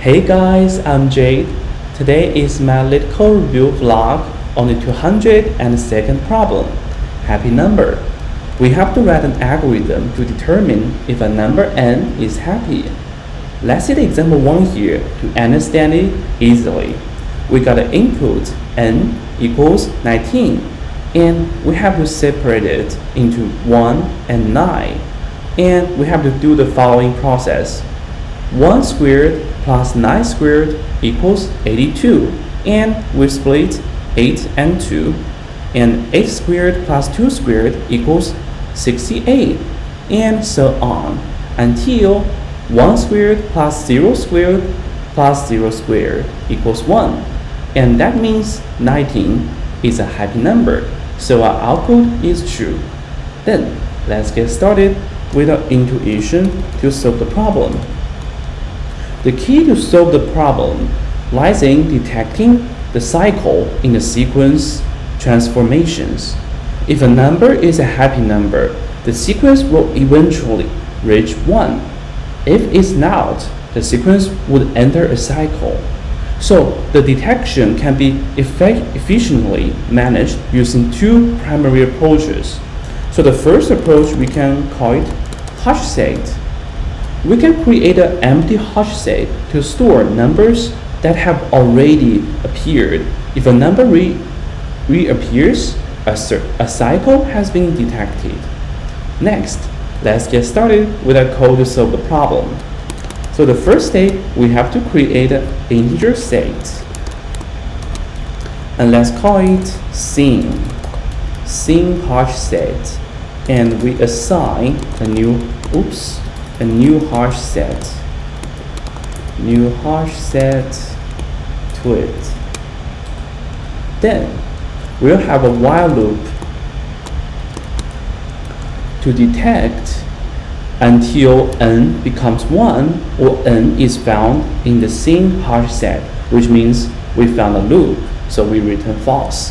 Hey guys, I'm Jade. Today is my LeetCode review vlog on the 202nd problem. Happy number. We have to write an algorithm to determine if a number n is happy. Let's see the example 1 here to understand it easily. We got an input n equals 19 and we have to separate it into 1 and 9. And we have to do the following process. 1 squared plus 9 squared equals 82, and we split 8 and 2, and 8 squared plus 2 squared equals 68, and so on, until 1 squared plus 0 squared plus 0 squared equals 1, and that means 19 is a happy number, so our output is true. Then, let's get started with our intuition to solve the problem. The key to solve the problem lies in detecting the cycle in the sequence transformations. If a number is a happy number, the sequence will eventually reach 1. If it's not, the sequence would enter a cycle. So the detection can be efficiently managed using two primary approaches. So the first approach, we can call it hash set. We can create an empty hash set to store numbers that have already appeared. If a number reappears, a cycle has been detected. Next, let's get started with a code to solve the problem. So the first step, we have to create an integer set. And let's call it sim hash set. And we assign a new hash set to it. Then we'll have a while loop to detect until n becomes 1 or n is found in the same hash set, which means we found a loop, so we return false.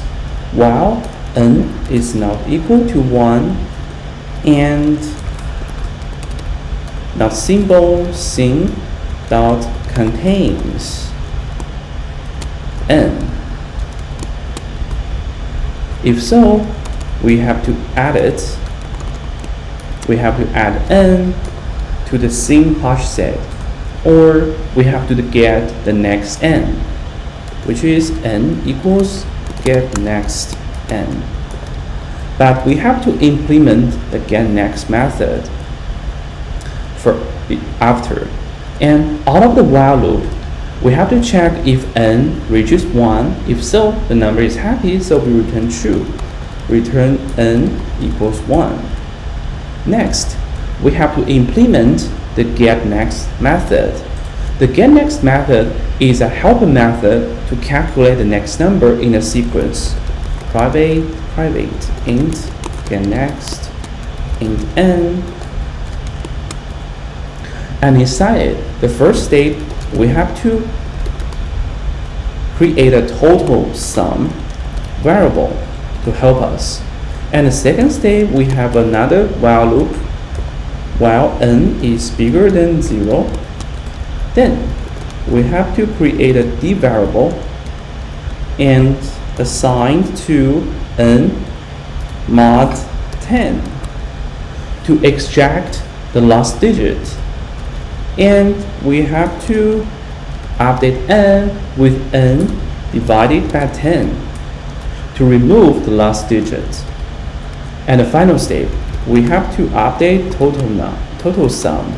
While n is not equal to 1 and dot symbol sim dot contains n. If so, we have to add it. We have to add n to the sim hash set, or we have to get the next n, which is n equals get next n. But we have to implement the get next method after. And out of the while loop, we have to check if n reaches 1. If so, the number is happy, so we return true. Return n equals 1. Next, we have to implement the get next method. The get next method is a helper method to calculate the next number in a sequence. Private int get next int n. And inside it, the first step, we have to create a total sum variable to help us. And the second step, we have another while loop while n is bigger than 0. Then we have to create a d variable and assign to n mod 10 to extract the last digit. And we have to update n with n divided by 10 to remove the last digit. And the final step, we have to update total sum.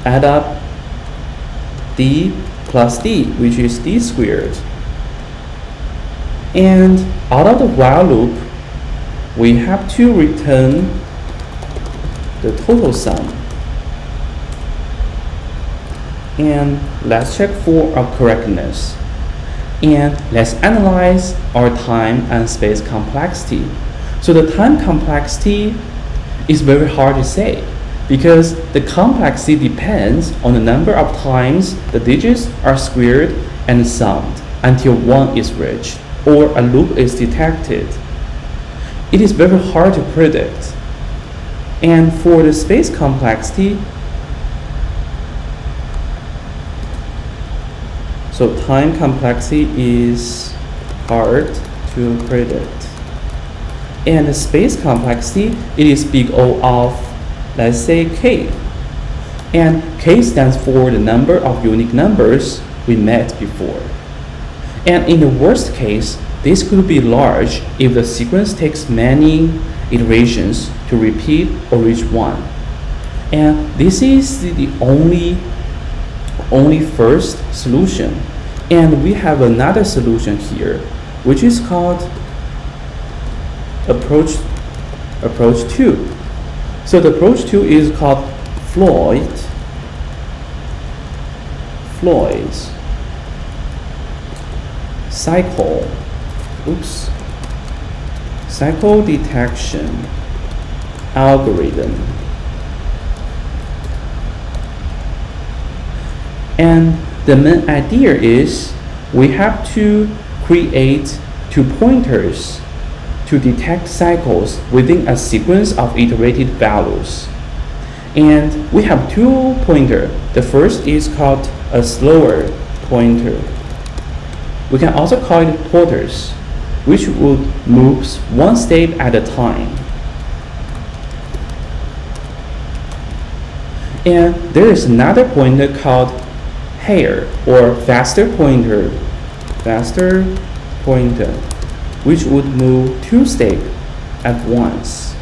Add up d plus d, which is d squared. And out of the while loop, we have to return the total sum. And let's check for our correctness. And let's analyze our time and space complexity. So the time complexity is very hard to say because the complexity depends on the number of times the digits are squared and summed until 1 is reached or a loop is detected. It is very hard to predict. And for the space complexity, So time complexity is hard to predict. And the space complexity, it is big O of, let's say, k. And k stands for the number of unique numbers we met before. And in the worst case, this could be large if the sequence takes many iterations to repeat or reach 1. And this is the only first solution. And we have another solution here, which is called approach 2. So the approach 2 is called Floyd's cycle detection algorithm. And the main idea is we have to create 2 pointers to detect cycles within a sequence of iterated values. And we have 2 pointers. The first is called a slower pointer. We can also call it pointers, which would move 1 step at a time. And there is another pointer called hare or faster pointer, which would move 2 steps at once.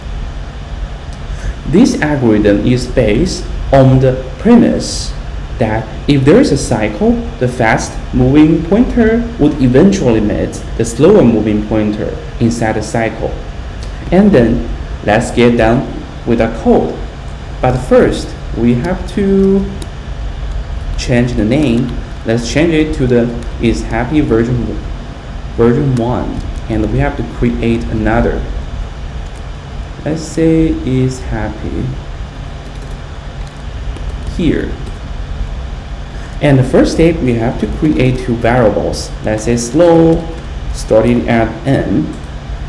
This algorithm is based on the premise that if there is a cycle, the fast-moving pointer would eventually meet the slower-moving pointer inside the cycle. And then let's get down with the code. But first, we have to change the name. Let's change it to the is happy version 1, and we have to create another. Let's say is happy here. And the first step, we have to create 2 variables. Let's say slow starting at n,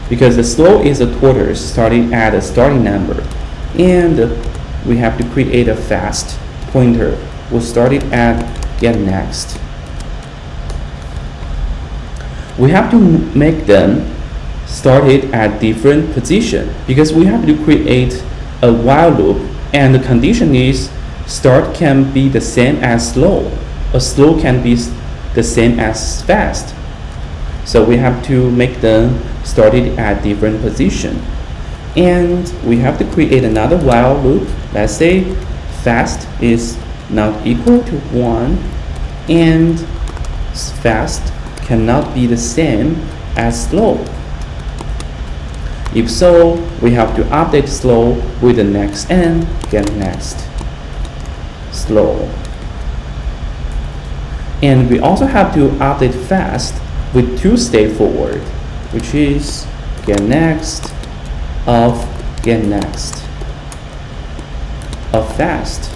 because the slow is a tortoise starting at a starting number. And we have to create a fast pointer. We'll start it at get next. We have to make them started at different position because we have to create a while loop, and the condition is start can be the same as slow, or slow can be the same as fast. So we have to make them started at different position. And we have to create another while loop. Let's say fast is not equal to 1 and fast cannot be the same as slow. If so, we have to update slow with the next n, get next slow. And we also have to update fast with 2 steps forward, which is get next of get next of fast.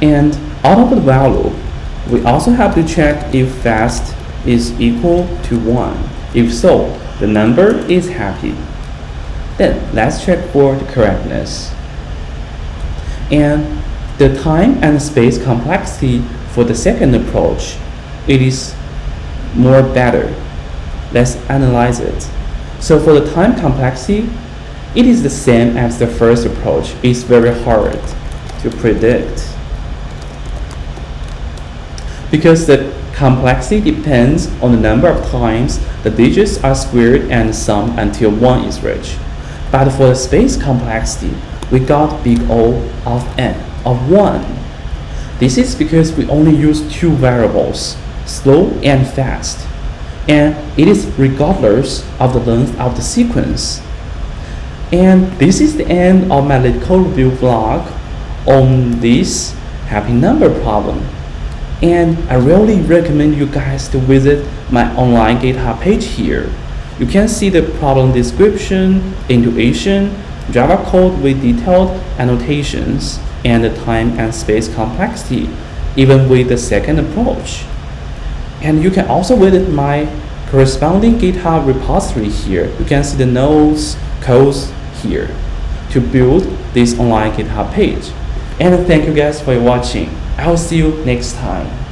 And out of the while loop, we also have to check if fast is equal to 1. If so, the number is happy. Then let's check for the correctness. And the time and space complexity for the second approach, it is more better. Let's analyze it. So for the time complexity, it is the same as the first approach. It's very hard to predict because the complexity depends on the number of times the digits are squared and summed until 1 is reached. But for the space complexity, we got big O of n of 1. This is because we only use 2 variables, slow and fast, and it is regardless of the length of the sequence. And this is the end of my LeetCode review vlog on this happy number problem. And I really recommend you guys to visit my online GitHub page here. You can see the problem description, intuition, Java code with detailed annotations, and the time and space complexity, even with the second approach. And you can also visit my corresponding GitHub repository here. You can see the nodes, codes here to build this online GitHub page. And thank you guys for watching. I'll see you next time.